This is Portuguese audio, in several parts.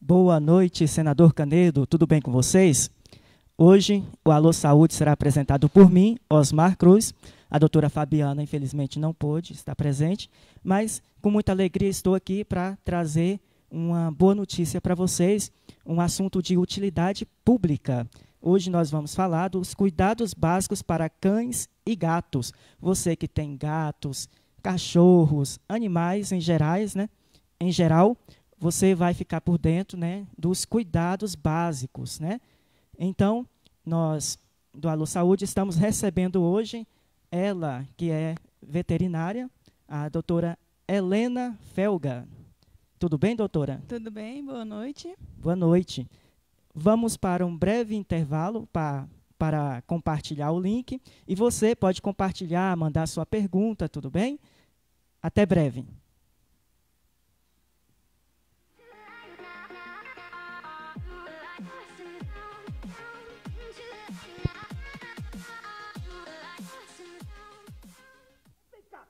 Boa noite, senador Canedo, tudo bem com vocês? Hoje, o Alô Saúde será apresentado por mim, Osmar Cruz. A doutora Fabiana, infelizmente, não pôde estar presente, mas com muita alegria estou aqui para trazer uma boa notícia para vocês, um assunto de utilidade pública. Hoje nós vamos falar dos cuidados básicos para cães e gatos. Você que tem gatos, cachorros, animais em geral, você vai ficar por dentro, dos cuidados básicos, Então, nós, do Alô Saúde, estamos recebendo hoje ela, que é veterinária, a doutora Helena Felga. Tudo bem, doutora? Tudo bem, boa noite. Boa noite. Vamos para um breve intervalo para compartilhar o link. E você pode compartilhar, mandar sua pergunta, tudo bem? Até breve.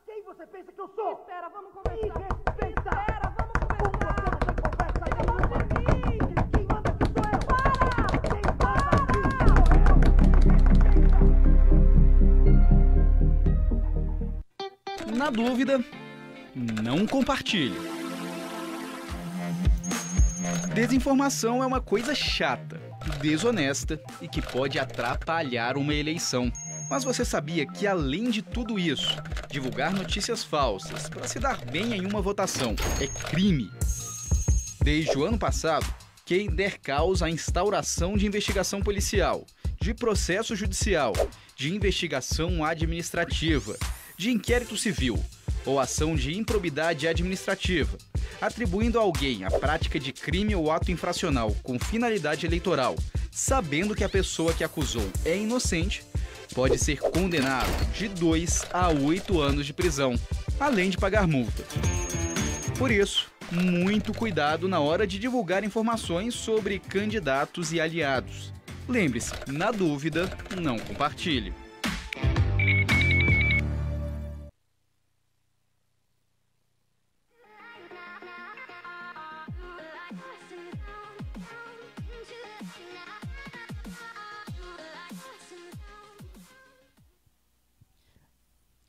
Quem você pensa que eu sou? Espera, vamos conversar. Me respeita! Espera, vamos Como conversar. você não tem conversa aí? Quem manda aqui sou eu! Para! Quem manda aqui sou eu! Na dúvida, não compartilhe. Desinformação é uma coisa chata, desonesta e que pode atrapalhar uma eleição. Mas você sabia que, além de tudo isso, divulgar notícias falsas para se dar bem em uma votação é crime? Desde o ano passado, quem der causa à instauração de investigação policial, de processo judicial, de investigação administrativa, de inquérito civil ou ação de improbidade administrativa, atribuindo a alguém a prática de crime ou ato infracional com finalidade eleitoral, sabendo que a pessoa que acusou é inocente, pode ser condenado de 2 a 8 anos de prisão, além de pagar multa. Por isso, muito cuidado na hora de divulgar informações sobre candidatos e aliados. Lembre-se, na dúvida, não compartilhe.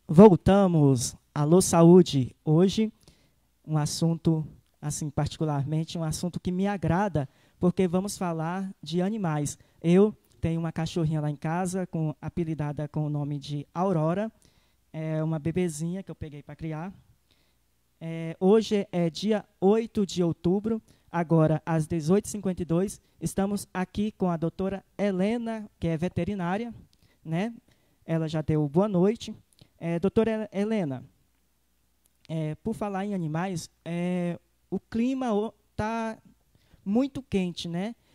Voltamos. Alô Saúde. Hoje, um assunto, assim, particularmente, um assunto que me agrada, porque vamos falar de animais. Eu tenho uma cachorrinha lá em casa, apelidada com o nome de Aurora. É uma bebezinha que eu peguei para criar. Hoje é dia 8 de outubro, agora às 18h52. Estamos aqui com a doutora Helena, que é veterinária, Ela já deu boa noite. Doutora Helena, por falar em animais, o clima está muito quente,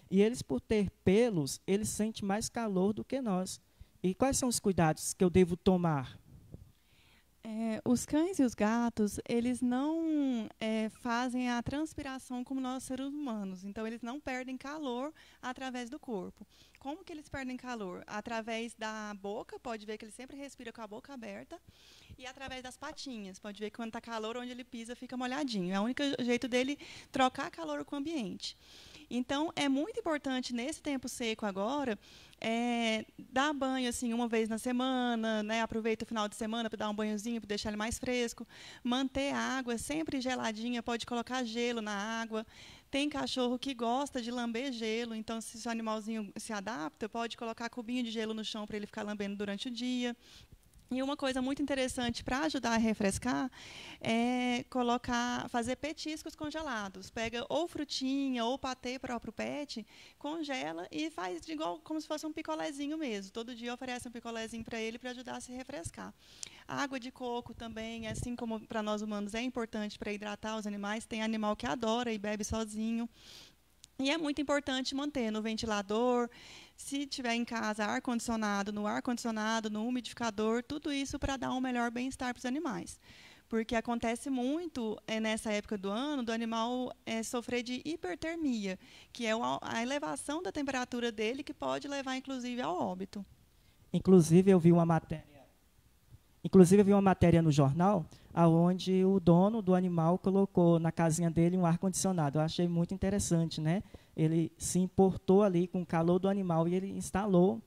E eles, por ter pelos, eles sentem mais calor do que nós. E quais são os cuidados que eu devo tomar? Os cães e os gatos, eles não fazem a transpiração como nós, seres humanos. Então, eles não perdem calor através do corpo. Como que eles perdem calor? Através da boca, pode ver que ele sempre respira com a boca aberta. E através das patinhas, pode ver que quando está calor, onde ele pisa fica molhadinho. É o único jeito dele trocar calor com o ambiente. Então, é muito importante, nesse tempo seco agora, dar banho assim, uma vez na semana, aproveita o final de semana para dar um banhozinho, para deixar ele mais fresco. Manter a água sempre geladinha, pode colocar gelo na água. Tem cachorro que gosta de lamber gelo, então, se o animalzinho se adapta, pode colocar cubinho de gelo no chão para ele ficar lambendo durante o dia. E uma coisa muito interessante para ajudar a refrescar é fazer petiscos congelados. Pega ou frutinha ou patê próprio pet, congela e faz igual como se fosse um picolézinho mesmo. Todo dia oferece um picolézinho para ele para ajudar a se refrescar. A água de coco também, assim como para nós humanos é importante para hidratar os animais. Tem animal que adora e bebe sozinho. E é muito importante manter no ventilador, se tiver em casa ar-condicionado, no umidificador, tudo isso para dar um melhor bem-estar para os animais. Porque acontece muito nessa época do ano do animal sofrer de hipertermia, que é a elevação da temperatura dele que pode levar, inclusive, ao óbito. Inclusive, eu vi uma matéria Inclusive, eu vi uma matéria no jornal onde o dono do animal colocou na casinha dele um ar-condicionado. Eu achei muito interessante, né? Ele se importou ali com o calor do animal e ele instalou,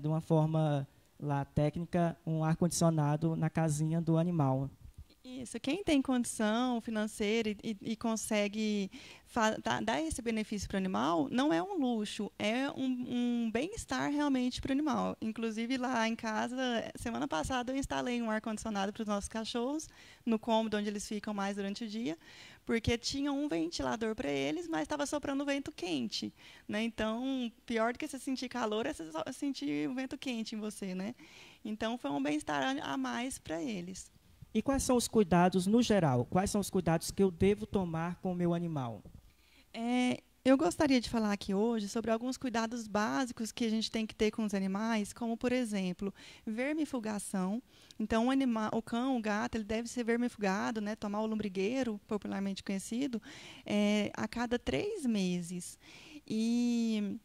de uma forma lá técnica, um ar-condicionado na casinha do animal. Isso, quem tem condição financeira e consegue dar esse benefício para o animal, não é um luxo, é um bem-estar realmente para o animal. Inclusive, lá em casa, semana passada, eu instalei um ar-condicionado para os nossos cachorros, no cômodo onde eles ficam mais durante o dia, porque tinha um ventilador para eles, mas estava soprando vento quente, né? Então, pior do que você sentir calor é você sentir o vento quente em você, né? Então, foi um bem-estar a mais para eles. E quais são os cuidados, no geral? Quais são os cuidados que eu devo tomar com o meu animal? Eu gostaria de falar aqui hoje sobre alguns cuidados básicos que a gente tem que ter com os animais, como, por exemplo, vermifugação. Então, o cão, o gato, ele deve ser vermifugado, né, tomar o lombrigueiro, popularmente conhecido, a cada 3 meses. E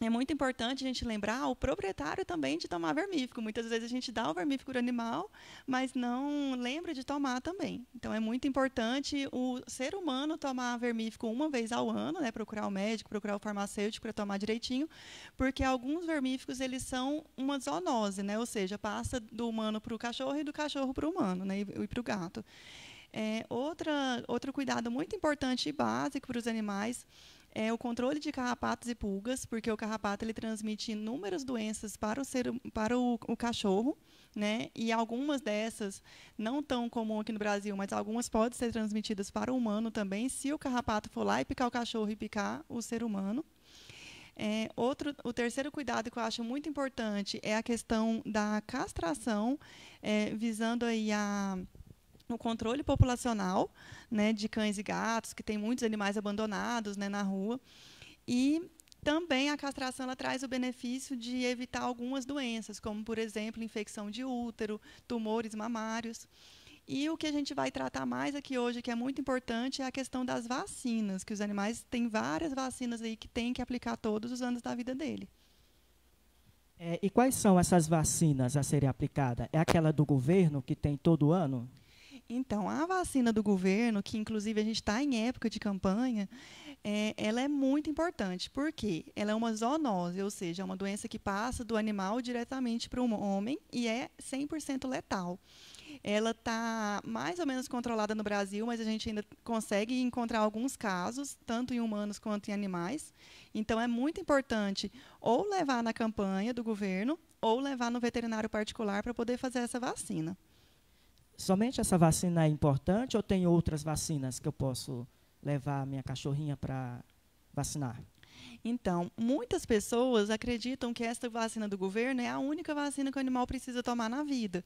é muito importante a gente lembrar o proprietário também de tomar vermífugo. Muitas vezes a gente dá o vermífugo ao animal, mas não lembra de tomar também. Então, é muito importante o ser humano tomar vermífugo uma vez ao ano, né? Procurar o médico, procurar o farmacêutico para tomar direitinho, porque alguns vermífugos eles são uma zoonose, né? Ou seja, passa do humano para o cachorro e do cachorro para o humano, né? E para o gato. Outro cuidado muito importante e básico para os animais é o controle de carrapatos e pulgas, porque o carrapato ele transmite inúmeras doenças para o cachorro, né? E algumas dessas, não tão comum aqui no Brasil, mas algumas podem ser transmitidas para o humano também, se o carrapato for lá e picar o cachorro e picar o ser humano. O terceiro cuidado que eu acho muito importante é a questão da castração, visando aí no controle populacional, né, de cães e gatos, que tem muitos animais abandonados, né, na rua. E também a castração ela traz o benefício de evitar algumas doenças, como, por exemplo, infecção de útero, tumores mamários. E o que a gente vai tratar mais aqui hoje, que é muito importante, é a questão das vacinas, que os animais têm várias vacinas aí que têm que aplicar todos os anos da vida dele. E quais são essas vacinas a serem aplicadas? É aquela do governo que tem todo ano? Então, a vacina do governo, que inclusive a gente está em época de campanha, ela é muito importante. Por quê? Ela é uma zoonose, ou seja, é uma doença que passa do animal diretamente para o homem e é 100% letal. Ela está mais ou menos controlada no Brasil, mas a gente ainda consegue encontrar alguns casos, tanto em humanos quanto em animais. Então, é muito importante ou levar na campanha do governo ou levar no veterinário particular para poder fazer essa vacina. Somente essa vacina é importante ou tem outras vacinas que eu posso levar a minha cachorrinha para vacinar? Então, muitas pessoas acreditam que esta vacina do governo é a única vacina que o animal precisa tomar na vida.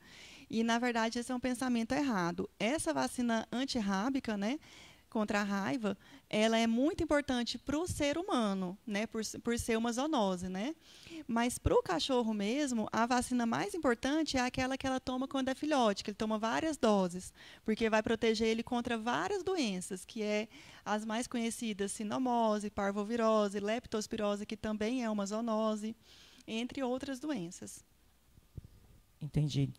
E, na verdade, esse é um pensamento errado. Essa vacina antirrábica, né, contra a raiva, ela é muito importante para o ser humano, né, por ser uma zoonose, né? Mas para o cachorro mesmo, a vacina mais importante é aquela que ela toma quando é filhote, que ele toma várias doses, porque vai proteger ele contra várias doenças, que é as mais conhecidas, sinomose, parvovirose, leptospirose, que também é uma zoonose, entre outras doenças. Entendi.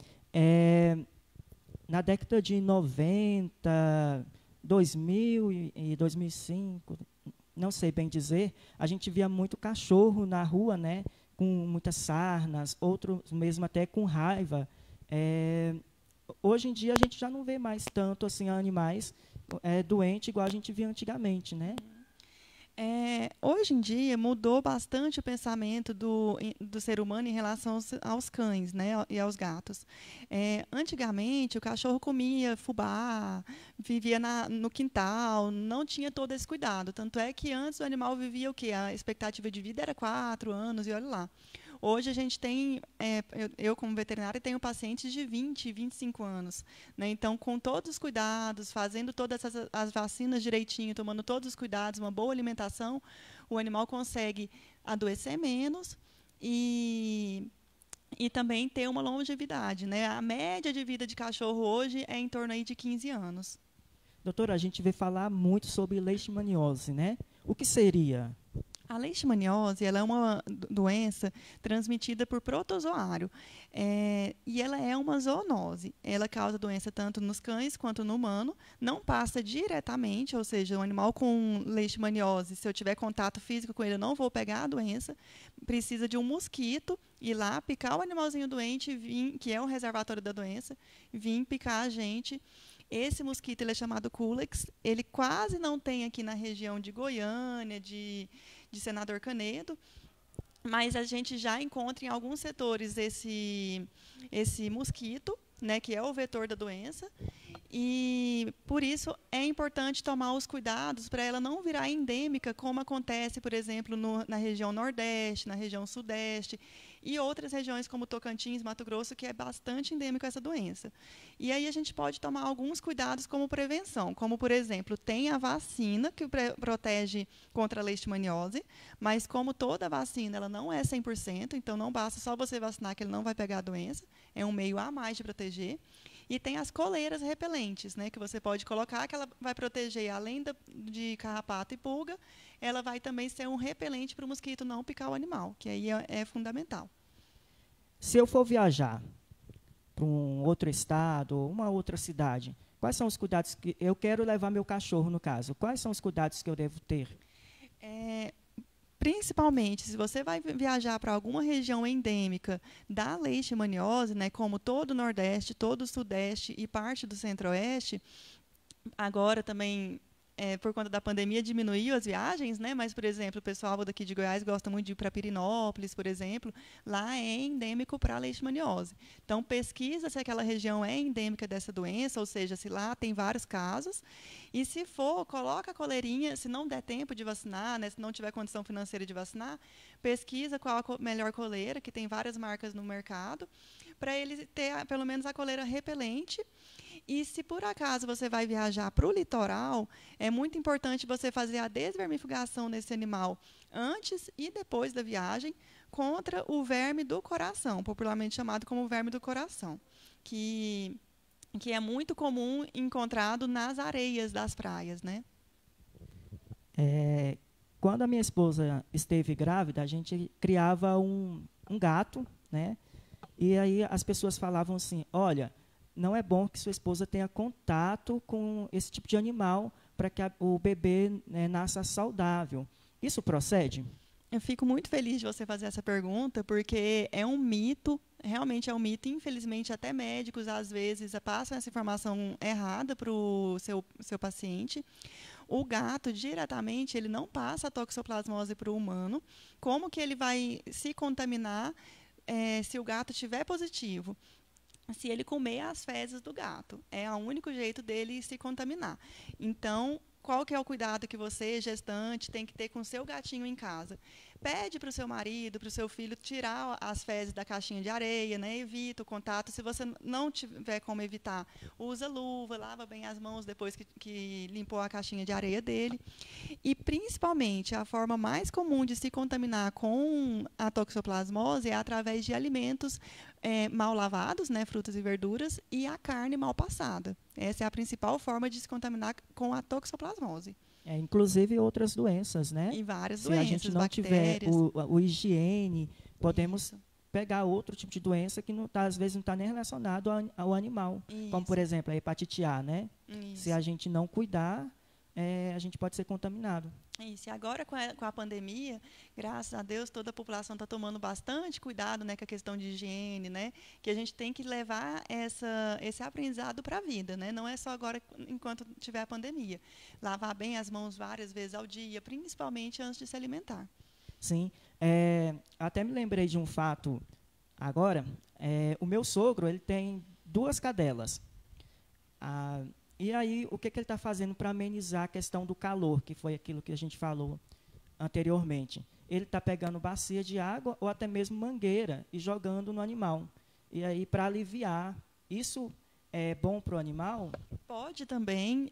Na década de 90, 2000 e 2005, não sei bem dizer, a gente via muito cachorro na rua, né, com muitas sarnas, outros mesmo até com raiva. Hoje em dia a gente já não vê mais tanto assim animais doentes igual a gente via antigamente, né? Hoje em dia mudou bastante o pensamento do ser humano em relação aos cães, né, e aos gatos. Antigamente o cachorro comia fubá, vivia no quintal, não tinha todo esse cuidado. Tanto é que antes o animal vivia o quê? A expectativa de vida era 4 anos e olha lá. Hoje a gente tem, eu como veterinária tenho pacientes de 20, 25 anos. Né? Então, com todos os cuidados, fazendo todas as vacinas direitinho, tomando todos os cuidados, uma boa alimentação, o animal consegue adoecer menos e também ter uma longevidade. Né? A média de vida de cachorro hoje é em torno aí de 15 anos. Doutora, a gente vei falar muito sobre leishmaniose, né? O que seria? A leishmaniose, ela é uma doença transmitida por protozoário, e ela é uma zoonose. Ela causa doença tanto nos cães quanto no humano, não passa diretamente, ou seja, um animal com leishmaniose, se eu tiver contato físico com ele, eu não vou pegar a doença. Precisa de um mosquito ir lá, picar o animalzinho doente, que é o reservatório da doença, vir picar a gente. Esse mosquito ele é chamado Culex, ele quase não tem aqui na região de Goiânia, de Senador Canedo, mas a gente já encontra em alguns setores esse mosquito, né, que é o vetor da doença, e por isso é importante tomar os cuidados para ela não virar endêmica, como acontece, por exemplo, na região Nordeste, na região Sudeste e outras regiões como Tocantins, Mato Grosso, que é bastante endêmico essa doença. E aí a gente pode tomar alguns cuidados como prevenção, como, por exemplo, tem a vacina que protege contra a leishmaniose, mas como toda vacina, ela não é 100%, então não basta só você vacinar que ele não vai pegar a doença, é um meio a mais de proteger. E tem as coleiras repelentes, né, que você pode colocar, que ela vai proteger, além de carrapato e pulga, ela vai também ser um repelente para o mosquito não picar o animal, que aí é fundamental. Se eu for viajar para um outro estado ou uma outra cidade, quais são os cuidados que eu quero levar meu cachorro, no caso? Quais são os cuidados que eu devo ter? Principalmente, se você vai viajar para alguma região endêmica da leishmaniose, né, como todo o Nordeste, todo o Sudeste e parte do Centro-Oeste, agora também, por conta da pandemia, diminuiu as viagens, né? Mas, por exemplo, o pessoal daqui de Goiás gosta muito de ir para Pirinópolis, por exemplo. Lá é endêmico para a leishmaniose. Então, pesquisa se aquela região é endêmica dessa doença, ou seja, se lá tem vários casos. E, se for, coloca a coleirinha, se não der tempo de vacinar, né? Se não tiver condição financeira de vacinar, pesquisa qual a melhor coleira, que tem várias marcas no mercado, para ele ter pelo menos a coleira repelente. E se por acaso você vai viajar para o litoral, é muito importante você fazer a desvermifugação nesse animal antes e depois da viagem contra o verme do coração, popularmente chamado como verme do coração, que é muito comum encontrado nas areias das praias, né? Quando a minha esposa esteve grávida, a gente criava um gato, né? E aí as pessoas falavam assim, olha, não é bom que sua esposa tenha contato com esse tipo de animal para que o bebê, né, nasça saudável. Isso procede? Eu fico muito feliz de você fazer essa pergunta, porque é um mito, realmente é um mito. Infelizmente, até médicos, às vezes, passam essa informação errada para o seu paciente. O gato, diretamente, ele não passa a toxoplasmose para o humano. Como que ele vai se contaminar se o gato estiver positivo? Se ele comer as fezes do gato. É o único jeito dele se contaminar. Então, qual que é o cuidado que você, gestante, tem que ter com o seu gatinho em casa? Pede para o seu marido, para o seu filho, tirar as fezes da caixinha de areia, né? Evita o contato. Se você não tiver como evitar, usa luva, lava bem as mãos depois que limpou a caixinha de areia dele. E, principalmente, a forma mais comum de se contaminar com a toxoplasmose é através de alimentos mal lavados, né? Frutas e verduras, e a carne mal passada. Essa é a principal forma de se contaminar com a toxoplasmose. Inclusive outras doenças, né? E várias Se doenças, a gente não bactérias. tiver o higiene, podemos Isso. pegar outro tipo de doença que às vezes não está nem relacionado ao animal. Isso. Como, por exemplo, a hepatite A, né? Isso. Se a gente não cuidar, a gente pode ser contaminado. Isso. E agora, com a pandemia, graças a Deus, toda a população está tomando bastante cuidado, né, com a questão de higiene, né? Que a gente tem que levar esse aprendizado para a vida, né? Não é só agora, enquanto tiver a pandemia. Lavar bem as mãos várias vezes ao dia, principalmente antes de se alimentar. Sim. Até me lembrei de um fato agora. O meu sogro, ele tem 2 cadelas. E aí, o que ele está fazendo para amenizar a questão do calor, que foi aquilo que a gente falou anteriormente? Ele está pegando bacia de água ou até mesmo mangueira e jogando no animal. E aí, para aliviar, isso é bom para o animal? Pode também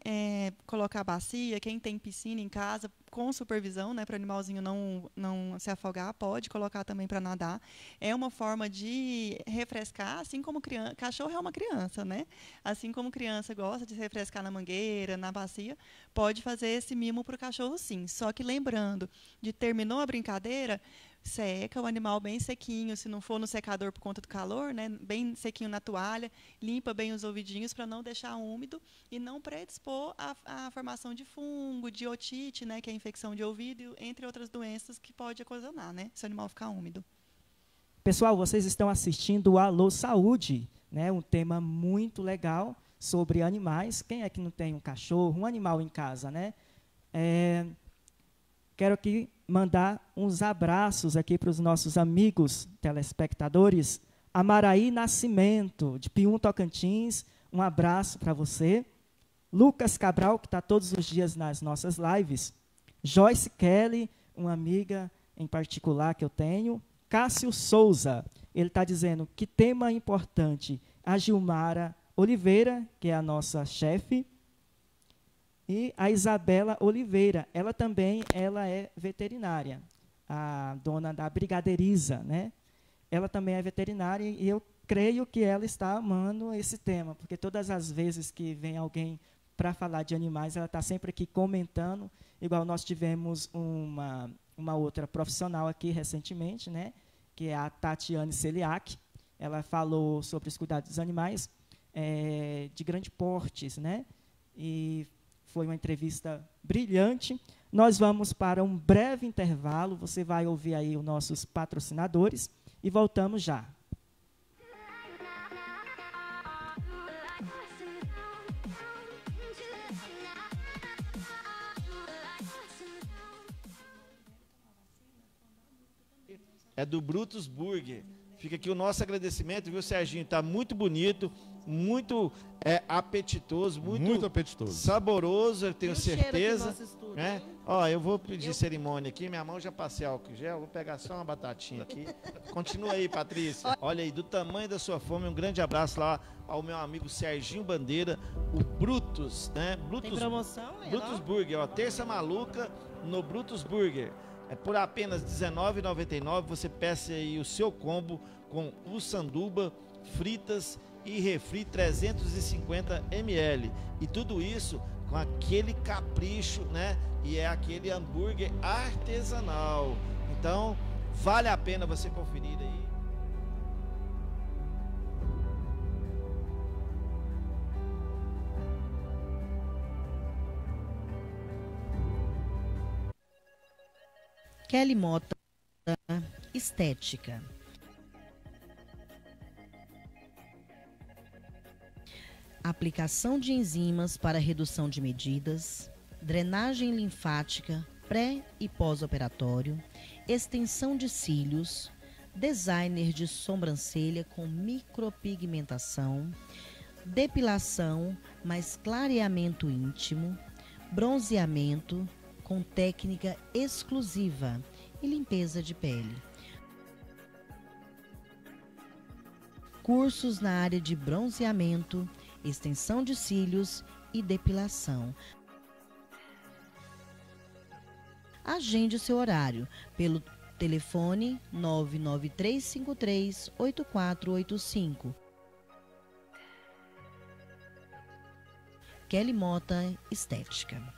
colocar bacia, quem tem piscina em casa, com supervisão, né, para o animalzinho não se afogar, pode colocar também para nadar. É uma forma de refrescar, assim como criança. Cachorro é uma criança, né? Assim como criança gosta de se refrescar na mangueira, na bacia, pode fazer esse mimo para o cachorro, sim. Só que lembrando de terminou a brincadeira, seca o animal bem sequinho, se não for no secador por conta do calor, né, bem sequinho na toalha, limpa bem os ouvidinhos para não deixar úmido e não predispor à formação de fungo, de otite, né, que é a infecção de ouvido, entre outras doenças que pode ocasionar, né, se o animal ficar úmido. Pessoal, vocês estão assistindo o Alô Saúde, né, um tema muito legal sobre animais. Quem é que não tem um cachorro, um animal em casa, né? Quero aqui mandar uns abraços aqui para os nossos amigos telespectadores. Amaraí Nascimento, de Pium, Tocantins, um abraço para você. Lucas Cabral, que está todos os dias nas nossas lives. Joyce Kelly, uma amiga em particular que eu tenho. Cássio Souza, ele está dizendo que tema importante. A Gilmara Oliveira, que é a nossa chefe. E a Isabela Oliveira, ela também é veterinária, a dona da Brigadeiriza, né? Ela também é veterinária e eu creio que ela está amando esse tema, porque todas as vezes que vem alguém para falar de animais, ela está sempre aqui comentando, igual nós tivemos uma outra profissional aqui recentemente, né? Que é a Tatiane Celiac. Ela falou sobre os cuidados dos animais de grande portes, né? E foi uma entrevista brilhante. Nós vamos para um breve intervalo. Você vai ouvir aí os nossos patrocinadores e voltamos já. É do Brutus Burger. Fica aqui o nosso agradecimento, viu, Serginho? Está muito bonito, muito apetitoso, muito apetitoso, saboroso, eu tenho certeza. Né? Ó, eu vou pedir cerimônia aqui, minha mão já passei álcool gel, vou pegar só uma batatinha aqui. Continua aí, Patrícia. Olha aí, do tamanho da sua fome, um grande abraço lá ao meu amigo Serginho Bandeira, o Brutus, né? Brutus, tem promoção, né? Brutus Burger, ó, terça maluca no Brutus Burger. Por apenas R$19,99 você peça aí o seu combo com o sanduba, fritas e refri 350 ml. E tudo isso com aquele capricho, né? E é aquele hambúrguer artesanal. Então, vale a pena você conferir aí. Kelly Mota Estética. Aplicação de enzimas para redução de medidas, drenagem linfática pré e pós-operatório, extensão de cílios, designer de sobrancelha com micropigmentação, depilação mais clareamento íntimo, bronzeamento com técnica exclusiva e limpeza de pele. Cursos na área de bronzeamento, extensão de cílios e depilação. Agende o seu horário pelo telefone 99353-8485. Kelly Mota Estética.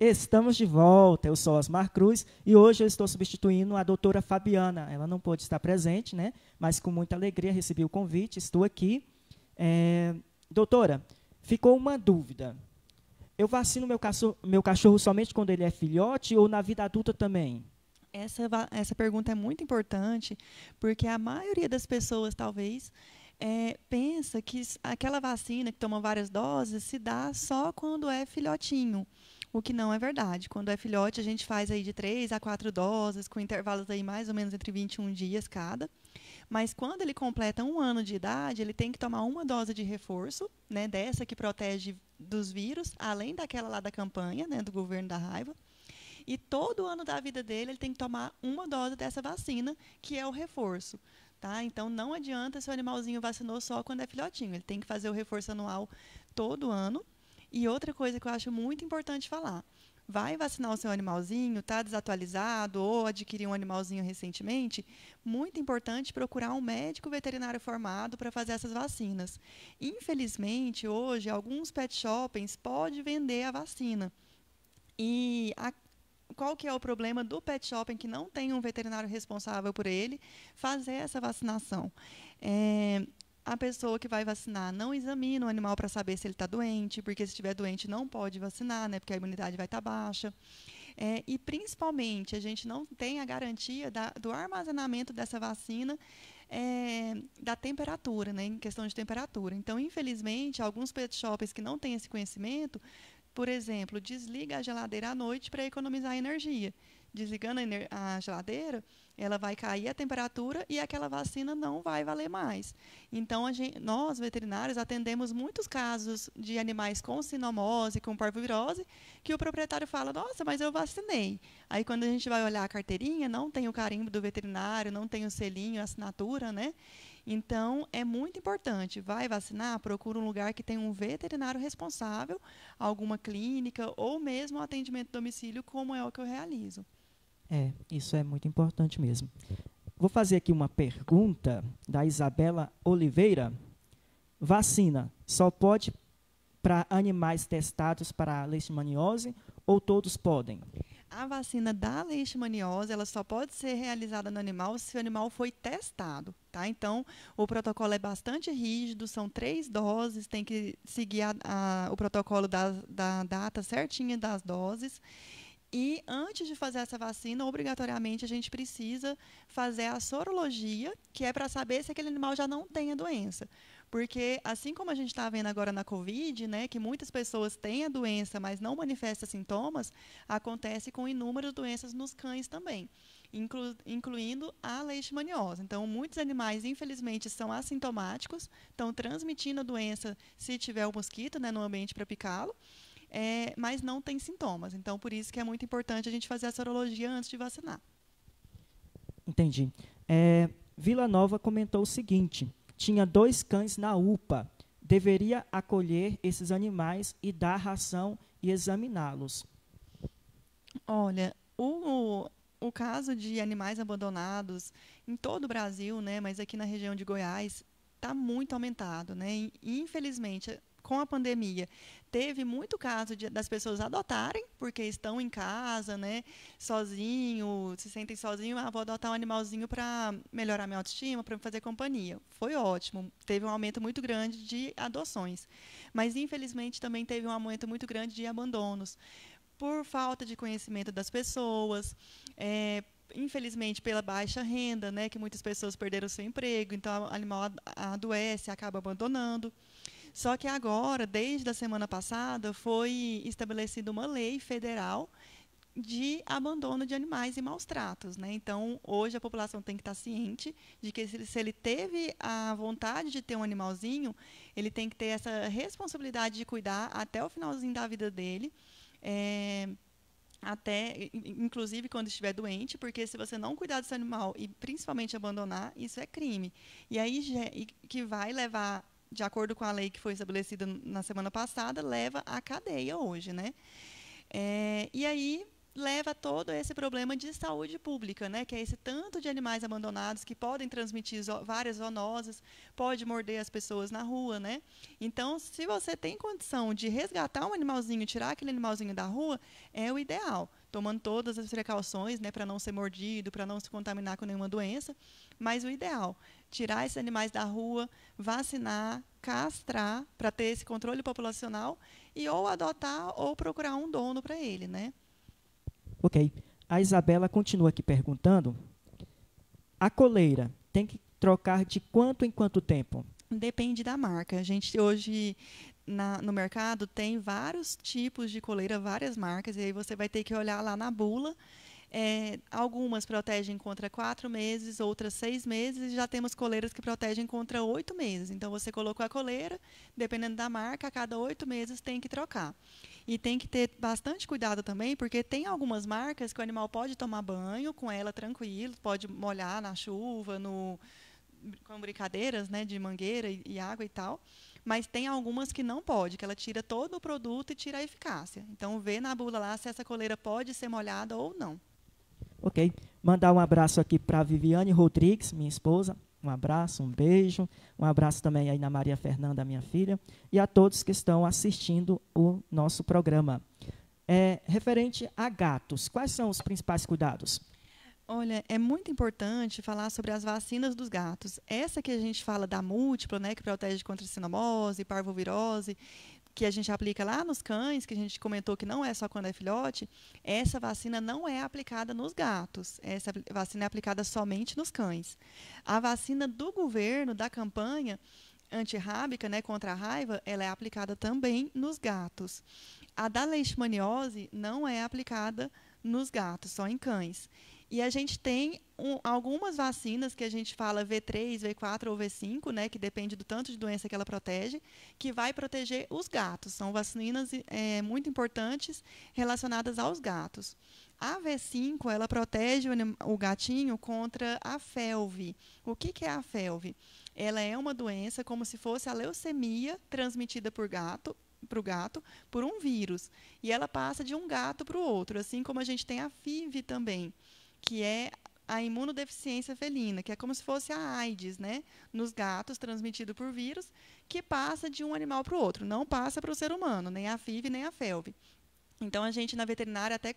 Estamos de volta, eu sou Osmar Cruz e hoje eu estou substituindo a doutora Fabiana. Ela não pôde estar presente, né? Mas com muita alegria recebi o convite, estou aqui. Doutora, ficou uma dúvida. Eu vacino meu cachorro somente quando ele é filhote ou na vida adulta também? Essa pergunta é muito importante, porque a maioria das pessoas, talvez, pensa que aquela vacina que toma várias doses se dá só quando é filhotinho. O que não é verdade. Quando é filhote, a gente faz aí de 3 a 4 doses, com intervalos aí mais ou menos entre 21 dias cada. Mas quando ele completa 1 ano de idade, ele tem que tomar uma dose de reforço, né, dessa que protege dos vírus, além daquela lá da campanha, né, do governo da raiva. e todo ano da vida dele ele tem que tomar uma dose dessa vacina, que é o reforço. Tá? Então, não adianta se o animalzinho vacinou só quando é filhotinho. Ele tem que fazer o reforço anual todo ano. E outra coisa que eu acho muito importante falar. Vai vacinar o seu animalzinho, está desatualizado ou adquiriu um animalzinho recentemente, muito importante procurar um médico veterinário formado para fazer essas vacinas. Infelizmente, hoje, alguns pet shoppings podem vender a vacina. E qual que é o problema do pet shopping que não tem um veterinário responsável por ele fazer essa vacinação? A pessoa que vai vacinar não examina o animal para saber se ele está doente, porque se estiver doente não pode vacinar, né, porque a imunidade vai estar baixa. E, principalmente, a gente não tem a garantia do armazenamento dessa vacina, da temperatura, né, em questão de temperatura. Então, infelizmente, alguns pet shops que não têm esse conhecimento, por exemplo, desliga a geladeira à noite para economizar energia. Desligando a geladeira, ela vai cair a temperatura e aquela vacina não vai valer mais. Então, nós, veterinários, atendemos muitos casos de animais com sinomose, com parvovirose, que o proprietário fala, nossa, mas eu vacinei. Aí, quando a gente vai olhar a carteirinha, não tem o carimbo do veterinário, não tem o selinho, a assinatura, né? Então, é muito importante. Vai vacinar, procura um lugar que tenha um veterinário responsável, alguma clínica ou mesmo um atendimento a domicílio, como é o que eu realizo. Isso é muito importante mesmo. Vou fazer aqui uma pergunta da Isabela Oliveira. Vacina só pode para animais testados para leishmaniose ou todos podem? A vacina da leishmaniose, ela só pode ser realizada no animal se o animal foi testado, tá? Então, o protocolo é bastante rígido, são 3 doses, tem que seguir o protocolo da data certinha das doses. E antes de fazer essa vacina, obrigatoriamente a gente precisa fazer a sorologia, que é para saber se aquele animal já não tem a doença. Porque, assim como a gente está vendo agora na Covid, né, que muitas pessoas têm a doença, mas não manifestam sintomas, acontece com inúmeras doenças nos cães também, incluindo a leishmaniose. Então, muitos animais, infelizmente, são assintomáticos, estão transmitindo a doença se tiver o mosquito, né, no ambiente para picá-lo. Mas não tem sintomas. Então, por isso que é muito importante a gente fazer a sorologia antes de vacinar. Entendi. Vila Nova comentou o seguinte, tinha 2 cães na UPA, deveria acolher esses animais e dar ração e examiná-los? Olha, o caso de animais abandonados em todo o Brasil, né, mas aqui na região de Goiás, está muito aumentado, né? E, infelizmente, com a pandemia, teve muito caso das pessoas adotarem, porque estão em casa, né, sozinho, se sentem sozinhos, vou adotar um animalzinho para melhorar minha autoestima, para me fazer companhia. Foi ótimo, teve um aumento muito grande de adoções. Mas, infelizmente, também teve um aumento muito grande de abandonos, por falta de conhecimento das pessoas, infelizmente pela baixa renda, né, que muitas pessoas perderam o seu emprego, então o animal adoece, acaba abandonando. Só que agora, desde a semana passada, foi estabelecida uma lei federal de abandono de animais e maus tratos, né? Então, hoje a população tem que estar ciente de que se ele teve a vontade de ter um animalzinho, ele tem que ter essa responsabilidade de cuidar até o finalzinho da vida dele, até, inclusive, quando estiver doente, porque se você não cuidar do seu animal e principalmente abandonar, isso é crime. E aí que vai levar, de acordo com a lei que foi estabelecida na semana passada, leva à cadeia hoje, né? E aí leva todo esse problema de saúde pública, né? Que é esse tanto de animais abandonados que podem transmitir várias zoonoses, pode morder as pessoas na rua, né? Então, se você tem condição de resgatar um animalzinho, tirar aquele animalzinho da rua, é o ideal, tomando todas as precauções, né, para não ser mordido, para não se contaminar com nenhuma doença, mas o ideal, tirar esses animais da rua, vacinar, castrar, para ter esse controle populacional e ou adotar ou procurar um dono para ele, né? Ok. A Isabela continua aqui perguntando, a coleira tem que trocar de quanto em quanto tempo? Depende da marca. A gente hoje no mercado tem vários tipos de coleira, várias marcas, e aí você vai ter que olhar lá na bula Algumas protegem contra 4 meses, outras 6 meses, e já temos coleiras que protegem contra 8 meses. Então, você colocou a coleira, dependendo da marca, a cada 8 meses tem que trocar. E tem que ter bastante cuidado também, porque tem algumas marcas que o animal pode tomar banho com ela tranquilo, pode molhar na chuva, com brincadeiras, né, de mangueira e água e tal. Mas tem algumas que não pode, que ela tira todo o produto e tira a eficácia. Então, vê na bula lá se essa coleira pode ser molhada ou não. Ok. Mandar um abraço aqui para a Viviane Rodrigues, minha esposa. Um abraço, um beijo. Um abraço também aí na Maria Fernanda, minha filha. E a todos que estão assistindo o nosso programa. Referente a gatos, quais são os principais cuidados? Olha, é muito importante falar sobre as vacinas dos gatos. Essa que a gente fala da múltipla, né, que protege contra cinomose, parvovirose, que a gente aplica lá nos cães, que a gente comentou que não é só quando é filhote, essa vacina não é aplicada nos gatos. Essa vacina é aplicada somente nos cães. A vacina do governo, da campanha antirrábica, né, contra a raiva, ela é aplicada também nos gatos. A da leishmaniose não é aplicada nos gatos, só em cães. E a gente tem algumas vacinas que a gente fala V3, V4 ou V5, né, que depende do tanto de doença que ela protege, que vai proteger os gatos. São vacinas muito importantes relacionadas aos gatos. A V5, ela protege o gatinho contra a felve. O que é a felve? Ela é uma doença como se fosse a leucemia transmitida para o gato por um vírus. E ela passa de um gato para o outro, assim como a gente tem a FIV também, que é a imunodeficiência felina, que é como se fosse a AIDS, né, nos gatos, transmitido por vírus, que passa de um animal para o outro, não passa para o ser humano, nem a FIV, nem a FeLV. Então, a gente, na veterinária, até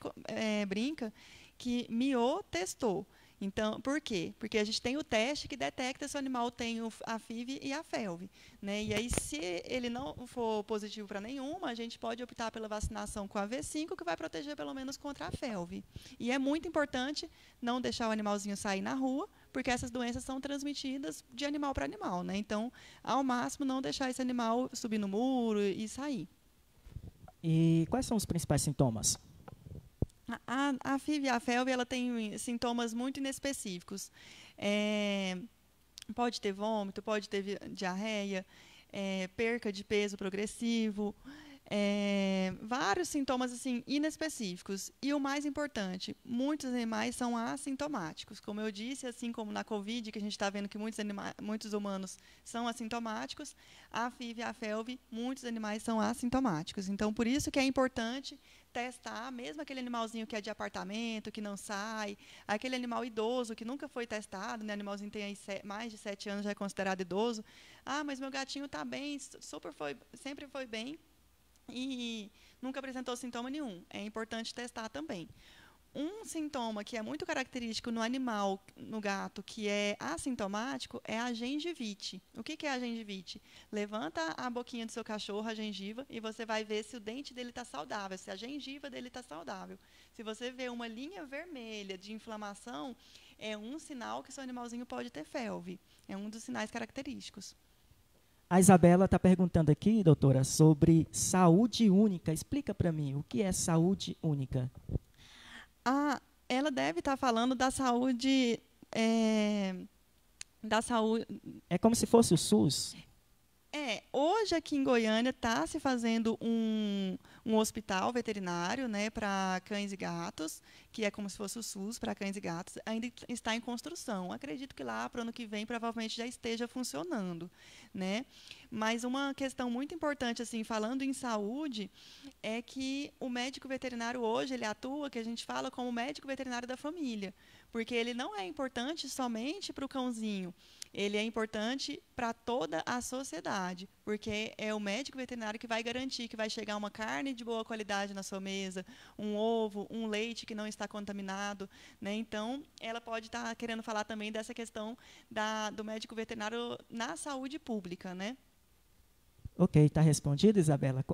brinca que miou testou. Então, por quê? Porque a gente tem o teste que detecta se o animal tem a FIV e a FeLV, né? E aí, se ele não for positivo para nenhuma, a gente pode optar pela vacinação com a V5, que vai proteger pelo menos contra a FeLV. E é muito importante não deixar o animalzinho sair na rua, porque essas doenças são transmitidas de animal para animal, né? Então, ao máximo, não deixar esse animal subir no muro e sair. E quais são os principais sintomas? A FIV e a FeLV, ela tem sintomas muito inespecíficos. Pode ter vômito, pode ter diarreia, perca de peso progressivo, vários sintomas assim, inespecíficos. E o mais importante, muitos animais são assintomáticos. Como eu disse, assim como na Covid, que a gente está vendo que muitos humanos são assintomáticos, a FIV e a FeLV, muitos animais são assintomáticos. Então, por isso que é importante testar, mesmo aquele animalzinho que é de apartamento, que não sai, aquele animal idoso que nunca foi testado, né? Animalzinho tem aí mais de 7 anos, já é considerado idoso. Ah, mas meu gatinho está bem, sempre foi bem e nunca apresentou sintoma nenhum. É importante testar também. Um sintoma que é muito característico no animal, no gato, que é assintomático, é a gengivite. O que é a gengivite? Levanta a boquinha do seu cachorro, a gengiva, e você vai ver se o dente dele está saudável, se a gengiva dele está saudável. Se você vê uma linha vermelha de inflamação, é um sinal que seu animalzinho pode ter FeLV. É um dos sinais característicos. A Isabela está perguntando aqui, doutora, sobre saúde única. Explica para mim, o que é saúde única? Ela deve estar falando da saúde. É como se fosse o SUS? Hoje aqui em Goiânia está se fazendo um hospital veterinário, né, para cães e gatos, que é como se fosse o SUS para cães e gatos, ainda está em construção. Acredito que lá para o ano que vem provavelmente já esteja funcionando, né? Mas uma questão muito importante, assim, falando em saúde, é que o médico veterinário hoje ele atua, que a gente fala como médico veterinário da família, porque ele não é importante somente para o cãozinho. Ele é importante para toda a sociedade, porque é o médico veterinário que vai garantir que vai chegar uma carne de boa qualidade na sua mesa, um ovo, um leite que não está contaminado, né? Então, ela pode estar querendo falar também dessa questão do médico veterinário na saúde pública, né? Ok, está respondido, Isabela.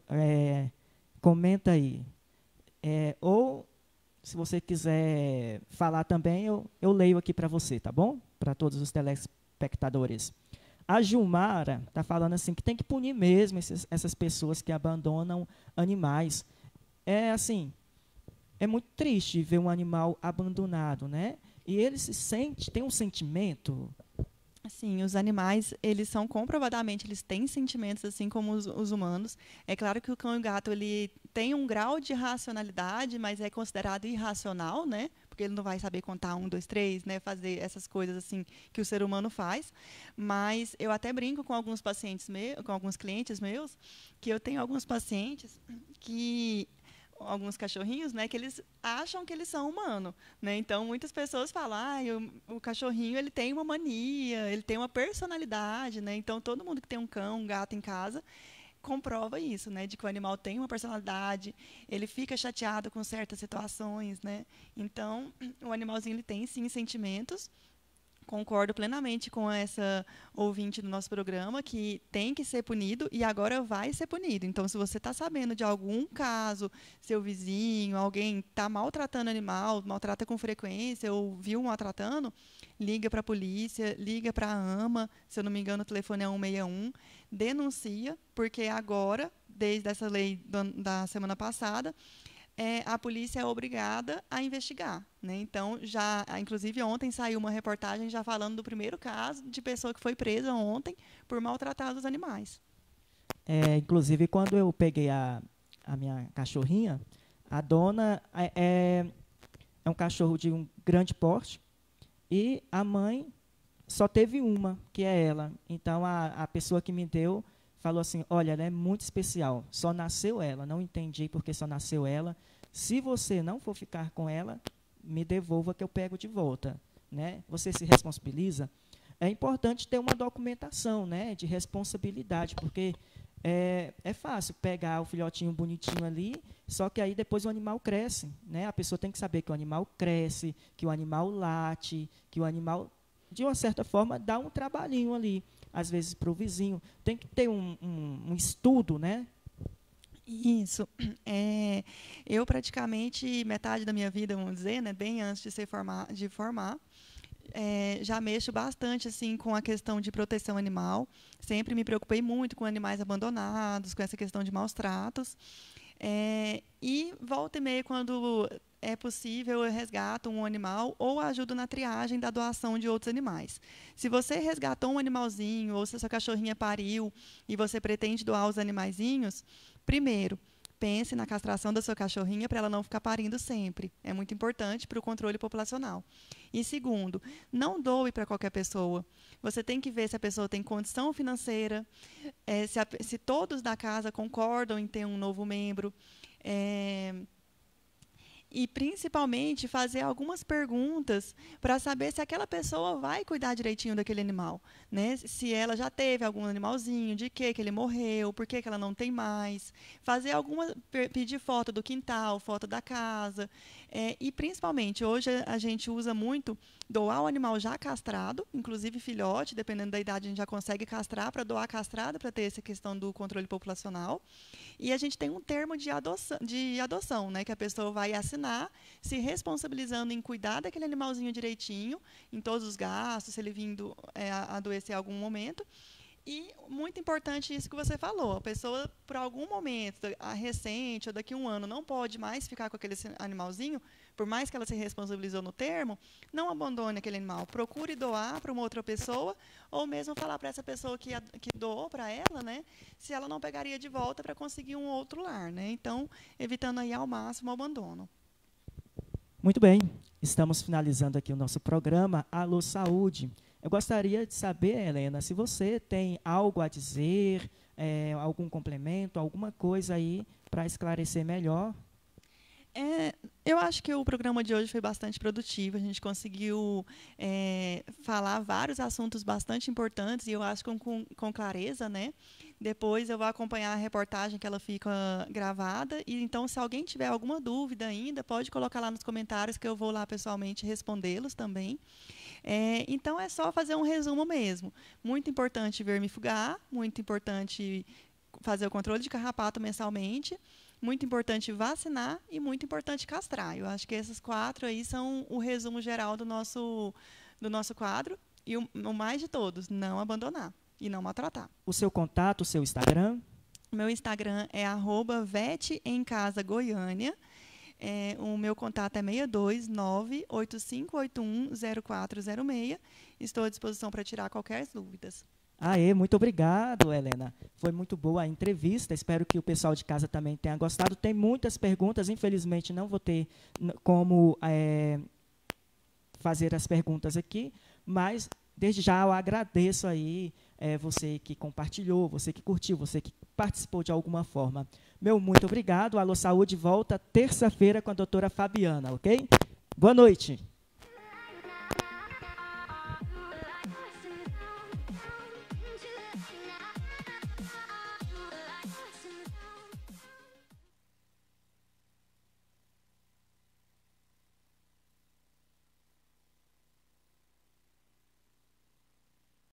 Comenta aí. Ou, se você quiser falar também, eu leio aqui para você, tá bom? Para todos os telespectadores. A Gilmara está falando assim que tem que punir mesmo essas pessoas que abandonam animais. Assim, é muito triste ver um animal abandonado, né? E ele se sente, tem um sentimento. Sim, os animais, eles são comprovadamente, eles têm sentimentos assim como os humanos. É claro que o cão e o gato, ele tem um grau de racionalidade, mas é considerado irracional, né? Porque ele não vai saber contar 1, 2, 3, né? Fazer essas coisas assim que o ser humano faz. Mas eu até brinco com alguns pacientes meus, com alguns clientes meus, que eu tenho alguns pacientes que alguns cachorrinhos, né, que eles acham que eles são humanos, né? Então muitas pessoas falam, o cachorrinho ele tem uma mania, ele tem uma personalidade, né? Então todo mundo que tem um cão, um gato em casa comprova isso, né, de que o animal tem uma personalidade, ele fica chateado com certas situações, né? Então o animalzinho ele tem sim sentimentos. Concordo plenamente com essa ouvinte do nosso programa, que tem que ser punido e agora vai ser punido. Então, se você está sabendo de algum caso, seu vizinho, alguém está maltratando animal, maltrata com frequência ou viu maltratando, liga para a polícia, liga para a AMA, se eu não me engano o telefone é 161, denuncia, porque agora, desde essa lei da semana passada, a polícia é obrigada a investigar, né? Então, inclusive ontem saiu uma reportagem já falando do primeiro caso de pessoa que foi presa ontem por maltratar os animais. Inclusive, quando eu peguei a minha cachorrinha, a dona é um cachorro de um grande porte e a mãe só teve uma, que é ela. Então, a pessoa que me deu falou assim, olha, ela é muito especial, só nasceu ela, não entendi porque só nasceu ela. Se você não for ficar com ela, me devolva que eu pego de volta, né? Você se responsabiliza. É importante ter uma documentação, né, de responsabilidade, porque é fácil pegar o filhotinho bonitinho ali, só que aí depois o animal cresce, né? A pessoa tem que saber que o animal cresce, que o animal late, que o animal, de uma certa forma, dá um trabalhinho ali, às vezes para o vizinho. Tem que ter um estudo, né? Isso. Eu praticamente, metade da minha vida, vamos dizer, né, bem antes de formar, já mexo bastante assim, com a questão de proteção animal. Sempre me preocupei muito com animais abandonados, com essa questão de maus tratos. E volta e meia, quando é possível, eu resgato um animal ou ajudo na triagem da doação de outros animais. Se você resgatou um animalzinho ou se a sua cachorrinha pariu e você pretende doar os animaizinhos, primeiro, pense na castração da sua cachorrinha para ela não ficar parindo sempre. É muito importante para o controle populacional. E segundo, não doe para qualquer pessoa. Você tem que ver se a pessoa tem condição financeira, se todos da casa concordam em ter um novo membro. E, principalmente, fazer algumas perguntas para saber se aquela pessoa vai cuidar direitinho daquele animal, né? Se ela já teve algum animalzinho, de que ele morreu, por que ela não tem mais. Pedir foto do quintal, foto da casa. E, principalmente, hoje a gente usa muito doar o animal já castrado, inclusive filhote, dependendo da idade a gente já consegue castrar, para doar castrado, para ter essa questão do controle populacional. E a gente tem um termo de adoção, né, que a pessoa vai assinar, se responsabilizando em cuidar daquele animalzinho direitinho, em todos os gastos, se ele vindo a adoecer em algum momento. E muito importante isso que você falou, a pessoa, por algum momento, recente ou daqui a um ano, não pode mais ficar com aquele animalzinho, por mais que ela se responsabilizou no termo, não abandone aquele animal. Procure doar para uma outra pessoa, ou mesmo falar para essa pessoa que doou para ela, né, se ela não pegaria de volta para conseguir um outro lar, né? Então, evitando aí ao máximo o abandono. Muito bem, estamos finalizando aqui o nosso programa Alô Saúde. Eu gostaria de saber, Helena, se você tem algo a dizer, algum complemento, alguma coisa aí para esclarecer melhor. Eu acho que o programa de hoje foi bastante produtivo. A gente conseguiu falar vários assuntos bastante importantes e eu acho com clareza, né? Depois eu vou acompanhar a reportagem que ela fica gravada. E então, se alguém tiver alguma dúvida ainda, pode colocar lá nos comentários que eu vou lá pessoalmente respondê-los também. Então, é só fazer um resumo mesmo. Muito importante vermifugar, muito importante fazer o controle de carrapato mensalmente, muito importante vacinar e muito importante castrar. Eu acho que esses 4 aí são o resumo geral do nosso quadro. E o mais de todos, não abandonar e não maltratar. O seu contato, o seu Instagram? Meu Instagram é @vetemcasagoiânia. O meu contato é 629-8581-0406. Estou à disposição para tirar qualquer dúvidas. Muito obrigado, Helena. Foi muito boa a entrevista. Espero que o pessoal de casa também tenha gostado. Tem muitas perguntas, infelizmente não vou ter como fazer as perguntas aqui, mas desde já eu agradeço aí você que compartilhou, você que curtiu, você que participou de alguma forma. Meu muito obrigado. Alô Saúde volta terça-feira com a doutora Fabiana, ok? Boa noite.